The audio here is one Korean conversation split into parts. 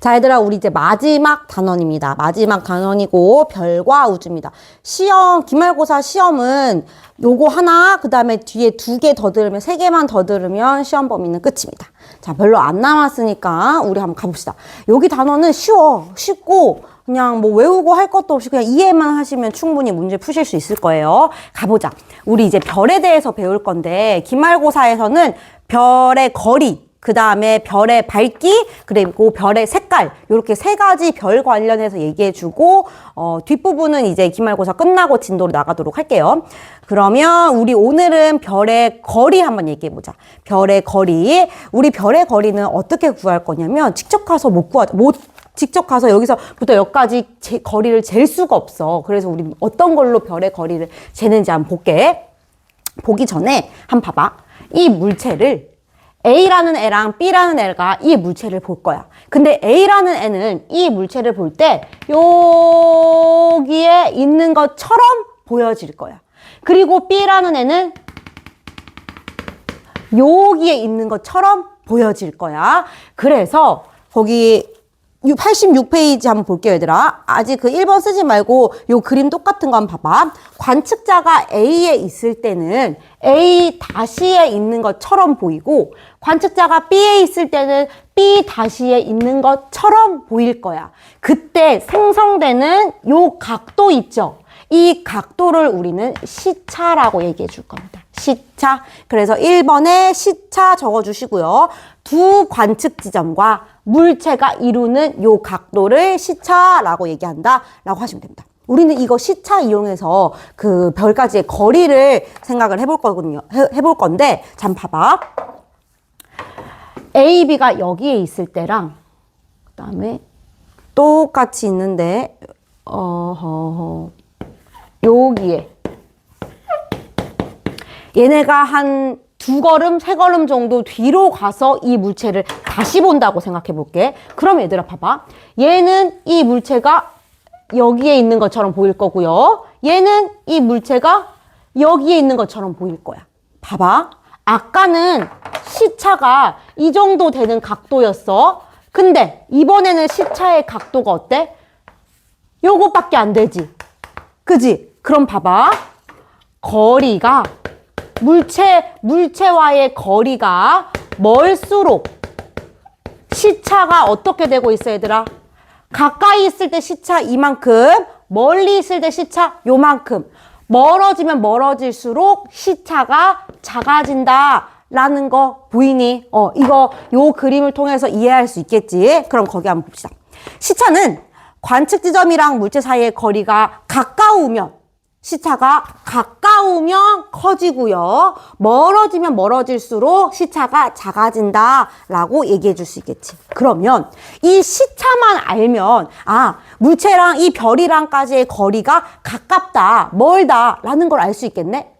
자, 얘들아, 우리 이제 마지막 단원입니다. 마지막 단원이고 별과 우주입니다. 시험, 기말고사 시험은 요거 하나, 그 다음에 뒤에 2개 더 들으면, 3개만 더 들으면 시험 범위는 끝입니다. 자, 별로 안 남았으니까 우리 한번 가봅시다. 여기 단원은 쉽고 그냥 뭐 외우고 할 것도 없이 그냥 이해만 하시면 충분히 문제 푸실 수 있을 거예요. 가보자. 우리 이제 별에 대해서 배울 건데, 기말고사에서는 별의 거리, 그 다음에 별의 밝기, 그리고 별의 색깔, 이렇게 3가지 별 관련해서 얘기해주고, 뒷부분은 이제 기말고사 끝나고 진도로 나가도록 할게요. 그러면 우리 오늘은 별의 거리 한번 얘기해보자. 별의 거리. 우리 별의 거리는 어떻게 구할 거냐면, 직접 가서 직접 가서 여기서부터 여기까지 거리를 잴 수가 없어. 그래서 우리 어떤 걸로 별의 거리를 재는지 한번 볼게. 보기 전에 한번 봐봐. 이 물체를 A라는 애랑 B라는 애가 이 물체를 볼 거야. 근데 A라는 애는 이 물체를 볼 때 여기에 있는 것처럼 보여질 거야. 그리고 B라는 애는 여기에 있는 것처럼 보여질 거야. 그래서 거기 86페이지 한번 볼게요, 얘들아. 아직 그 1번 쓰지 말고 요 그림 똑같은 거 한번 봐봐. 관측자가 A에 있을 때는 A-에 있는 것처럼 보이고, 관측자가 B에 있을 때는 B-에 있는 것처럼 보일 거야. 그때 생성되는 요 각도 있죠? 이 각도를 우리는 시차라고 얘기해 줄 겁니다. 시차. 그래서 1번에 시차 적어주시고요. 두 관측 지점과 물체가 이루는 요 각도를 시차라고 얘기한다 라고 하시면 됩니다. 우리는 이거 시차 이용해서 그 별까지의 거리를 생각을 해볼 거거든요. 해볼 건데, 잠 봐봐. A, B가 여기에 있을 때랑, 그 다음에 똑같이 있는데, 여기에. 얘네가 한 2걸음, 3걸음 정도 뒤로 가서 이 물체를 다시 본다고 생각해 볼게. 그럼 얘들아 봐봐. 얘는 이 물체가 여기에 있는 것처럼 보일 거고요. 얘는 이 물체가 여기에 있는 것처럼 보일 거야. 봐봐. 아까는 시차가 이 정도 되는 각도였어. 근데 이번에는 시차의 각도가 어때? 요것밖에 안 되지. 그지? 그럼 봐봐. 거리가 물체와의 거리가 멀수록 시차가 어떻게 되고 있어, 얘들아? 가까이 있을 때 시차 이만큼, 멀리 있을 때 시차 요만큼. 멀어지면 멀어질수록 시차가 작아진다 라는 거 보이니? 요 그림을 통해서 이해할 수 있겠지? 그럼 거기 한번 봅시다. 시차는 관측 지점이랑 물체 사이의 거리가 가까우면, 시차가 가까우면 커지고요. 멀어지면 멀어질수록 시차가 작아진다 라고 얘기해 줄 수 있겠지. 그러면 이 시차만 알면, 물체랑 이 별이랑까지의 거리가 가깝다, 멀다 라는 걸 알 수 있겠네.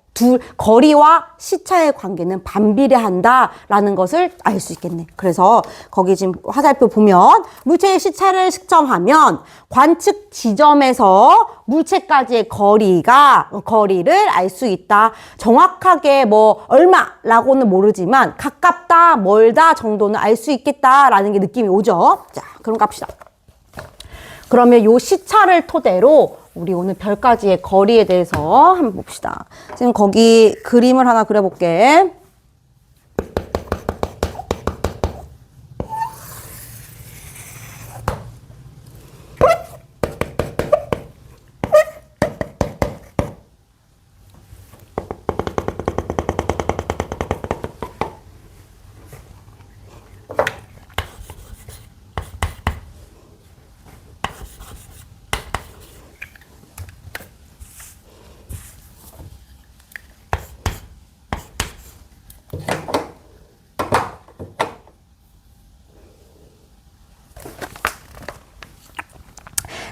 거리와 시차의 관계는 반비례한다 라는 것을 알 수 있겠네. 그래서 거기 지금 화살표 보면 물체의 시차를 측정하면 관측 지점에서 물체까지의 거리를 알 수 있다. 정확하게 뭐 얼마라고는 모르지만 가깝다, 멀다 정도는 알 수 있겠다라는 게 느낌이 오죠. 자, 그럼 갑시다. 그러면 요 시차를 토대로 우리 오늘 별까지의 거리에 대해서 한번 봅시다. 지금 거기 그림을 하나 그려볼게.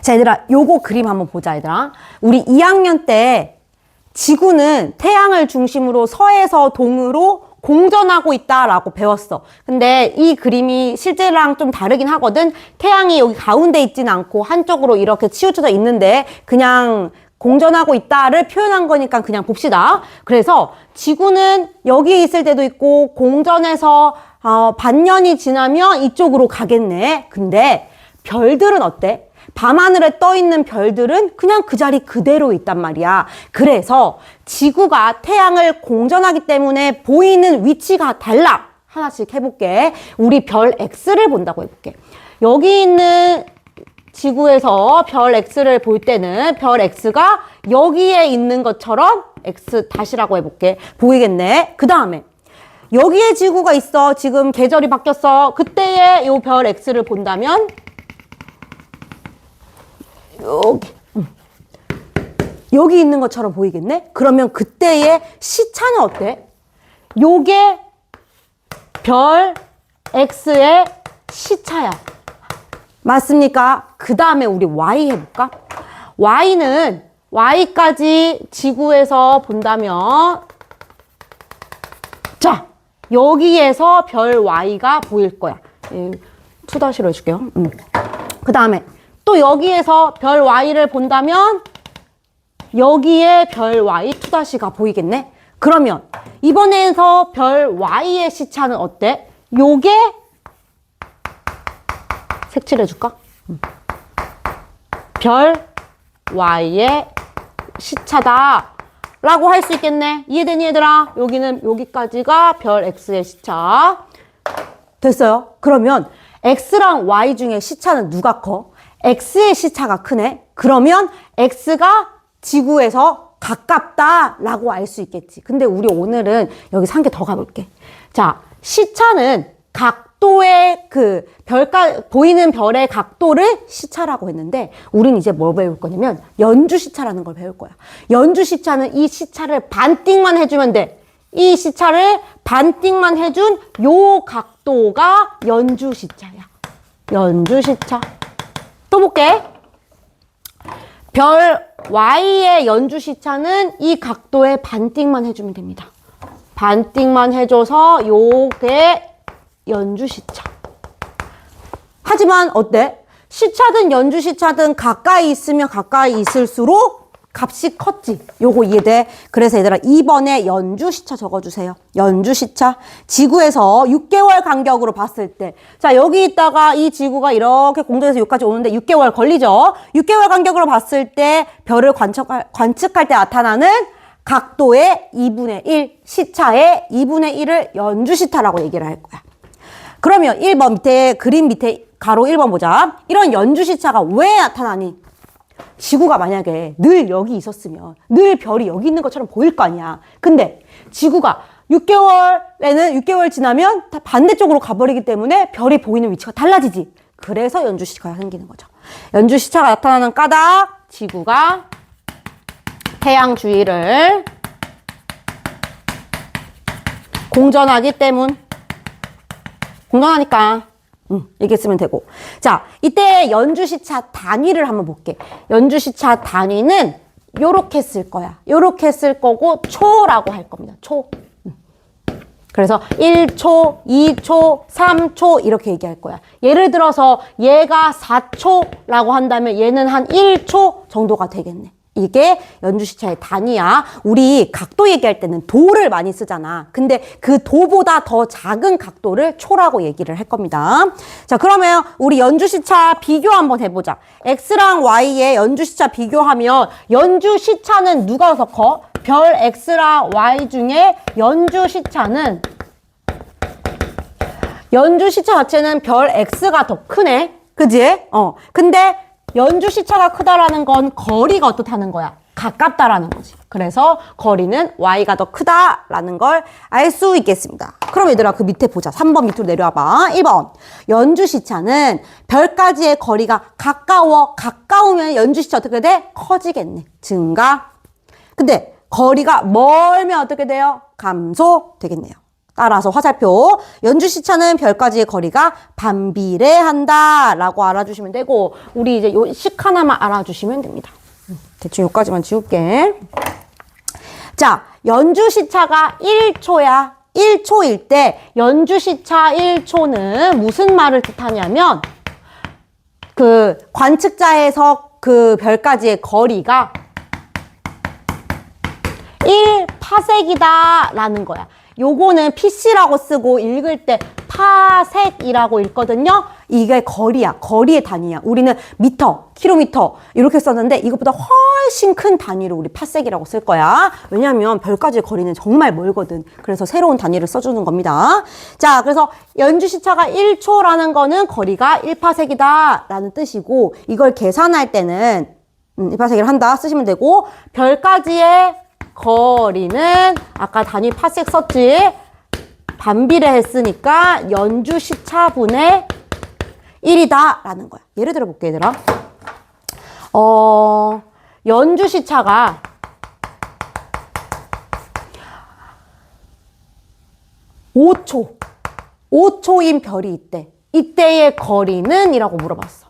자, 얘들아, 요거 그림 한번 보자, 얘들아. 우리 2학년 때 지구는 태양을 중심으로 서에서 동으로 공전하고 있다라고 배웠어. 근데 이 그림이 실제랑 좀 다르긴 하거든. 태양이 여기 가운데 있진 않고 한쪽으로 이렇게 치우쳐져 있는데 그냥 공전하고 있다를 표현한 거니까 그냥 봅시다. 그래서 지구는 여기 있을 때도 있고 공전해서 반년이 지나면 이쪽으로 가겠네. 근데 별들은 어때? 밤하늘에 떠 있는 별들은 그냥 그 자리 그대로 있단 말이야. 그래서 지구가 태양을 공전하기 때문에 보이는 위치가 달라. 하나씩 해볼게. 우리 별 X를 본다고 해볼게. 여기 있는 지구에서 별 X를 볼 때는 별 X가 여기에 있는 것처럼 X 다시라고 해볼게. 보이겠네? 그 다음에 여기에 지구가 있어. 지금 계절이 바뀌었어. 그때의 요 별 X를 본다면 여기 있는 것처럼 보이겠네? 그러면 그때의 시차는 어때? 요게 별 X의 시차야. 맞습니까? 그 다음에 우리 Y 해볼까? Y는 Y까지 지구에서 본다면 자, 여기에서 별 Y가 보일 거야. 2-로 해줄게요. 그 다음에 또 여기에서 별 Y를 본다면 여기에 별 Y 2-가 보이겠네? 그러면 이번에서 별 Y의 시차는 어때? 요게 색칠해줄까? 별 Y의 시차다 라고 할 수 있겠네. 이해되니 얘들아? 여기는 여기까지가 별 X의 시차. 됐어요? 그러면 X랑 Y 중에 시차는 누가 커? X의 시차가 크네? 그러면 X가 지구에서 가깝다라고 알 수 있겠지. 근데 우리 오늘은 여기서 한 개 더 가볼게. 자, 시차는 각도의 보이는 별의 각도를 시차라고 했는데, 우린 이제 뭘 배울 거냐면, 연주 시차라는 걸 배울 거야. 연주 시차는 이 시차를 반띵만 해주면 돼. 이 시차를 반띵만 해준 요 각도가 연주 시차야. 연주 시차. 또 볼게. 별 Y의 연주 시차는 이 각도에 반띵만 해주면 됩니다. 반띵만 해줘서 요게 연주 시차. 하지만 어때? 시차든 연주 시차든 가까이 있으면 가까이 있을수록 값이 컸지. 요거 이해돼? 그래서 얘들아 2번에 연주 시차 적어주세요. 연주 시차. 지구에서 6개월 간격으로 봤을 때, 자 여기 있다가 이 지구가 이렇게 공전해서 여기까지 오는데 6개월 걸리죠. 6개월 간격으로 봤을 때 별을 관측할 때 나타나는 각도의 2분의 1, 시차의 2분의 1을 연주 시차라고 얘기를 할 거야. 그러면 1번 밑에 그림 밑에 가로 1번 보자. 이런 연주 시차가 왜 나타나니? 지구가 만약에 늘 여기 있었으면 늘 별이 여기 있는 것처럼 보일 거 아니야. 근데 지구가 6개월 지나면 다 반대쪽으로 가버리기 때문에 별이 보이는 위치가 달라지지. 그래서 연주 시차가 생기는 거죠. 연주 시차가 나타나는 까닭, 지구가 태양 주위를 공전하기 때문. 공전하니까 이렇게 쓰면 되고. 자, 이때 연주시차 단위를 한번 볼게. 연주시차 단위는 요렇게 쓸 거야. 요렇게 쓸 거고 초라고 할 겁니다. 초. 그래서 1초, 2초, 3초 이렇게 얘기할 거야. 예를 들어서 얘가 4초라고 한다면 얘는 한 1초 정도가 되겠네. 이게 연주시차의 단위야. 우리 각도 얘기할 때는 도를 많이 쓰잖아. 근데 그 도보다 더 작은 각도를 초라고 얘기를 할 겁니다. 자, 그러면 우리 연주시차 비교 한번 해보자. X랑 Y의 연주시차 비교하면 연주시차는 누가 더 커? 별 X랑 Y 중에 연주시차 자체는 별 X가 더 크네. 그지? 근데 연주시차가 크다라는 건 거리가 어떻다는 거야? 가깝다라는 거지. 그래서 거리는 Y가 더 크다라는 걸 알 수 있겠습니다. 그럼 얘들아 그 밑에 보자. 3번 밑으로 내려와봐. 1번. 연주시차는 별까지의 거리가 가까우면 연주시차 어떻게 돼? 커지겠네. 증가. 근데 거리가 멀면 어떻게 돼요? 감소되겠네요. 따라서 화살표, 연주시차는 별까지의 거리가 반비례한다 라고 알아주시면 되고, 우리 이제 요 식 하나만 알아주시면 됩니다. 대충 요까지만 지울게. 자, 연주시차가 1초야. 1초일 때 연주시차 1초는 무슨 말을 뜻하냐면 그 관측자에서 그 별까지의 거리가 1파섹이다 라는 거야. 요거는 PC라고 쓰고 읽을 때 파섹이라고 읽거든요. 이게 거리야. 거리의 단위야. 우리는 미터, 킬로미터 이렇게 썼는데 이것보다 훨씬 큰 단위로 우리 파섹이라고 쓸 거야. 왜냐하면 별까지의 거리는 정말 멀거든. 그래서 새로운 단위를 써주는 겁니다. 자, 그래서 연주시차가 1초라는 거는 거리가 1파섹이다 라는 뜻이고, 이걸 계산할 때는 1파섹을 한다 쓰시면 되고, 별까지의 거리는 아까 단위 파섹 썼지? 반비례했으니까 연주시차분의 1이다 라는 거야. 예를 들어 볼게, 얘들아. 연주시차가 5초인 별이 있대. 이때의 거리는 이라고 물어봤어.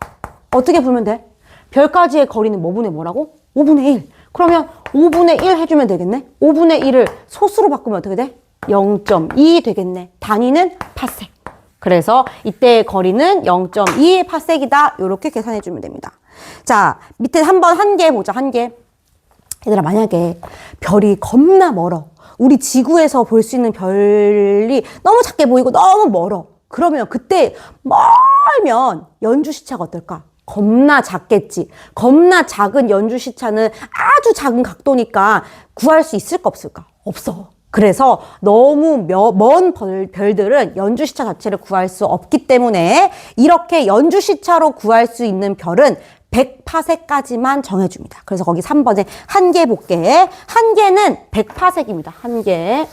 어떻게 풀면 돼? 별까지의 거리는 뭐분의 뭐라고? 5분의 1. 그러면 5분의 1 해주면 되겠네? 5분의 1을 소수로 바꾸면 어떻게 돼? 0.2 되겠네. 단위는 파섹. 그래서 이때의 거리는 0.2 파섹이다. 이렇게 계산해주면 됩니다. 자, 밑에 한번 한 개 보자. 한 개. 얘들아, 만약에 별이 겁나 멀어. 우리 지구에서 볼 수 있는 별이 너무 작게 보이고 너무 멀어. 그러면 그때 멀면 연주시차가 어떨까? 겁나 작겠지. 겁나 작은 연주시차는 아주 작은 각도니까 구할 수 있을까 없을까? 없어. 그래서 너무 먼 별들은 연주시차 자체를 구할 수 없기 때문에 이렇게 연주시차로 구할 수 있는 별은 100파섹까지만 정해줍니다. 그래서 거기 3번에 한 개 볼게. 한 개는 100파섹입니다. 한 개.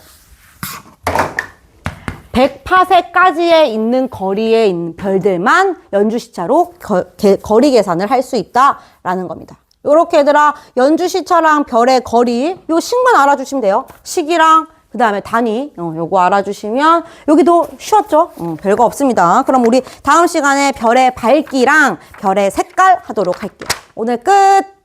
100파섹까지에 있는 거리에 있는 별들만 연주시차로 거리 계산을 할 수 있다라는 겁니다. 요렇게 얘들아, 연주시차랑 별의 거리, 요 식만 알아주시면 돼요. 식이랑 그 다음에 단위, 요거 알아주시면, 여기도 쉬웠죠? 별거 없습니다. 그럼 우리 다음 시간에 별의 밝기랑 별의 색깔 하도록 할게요. 오늘 끝!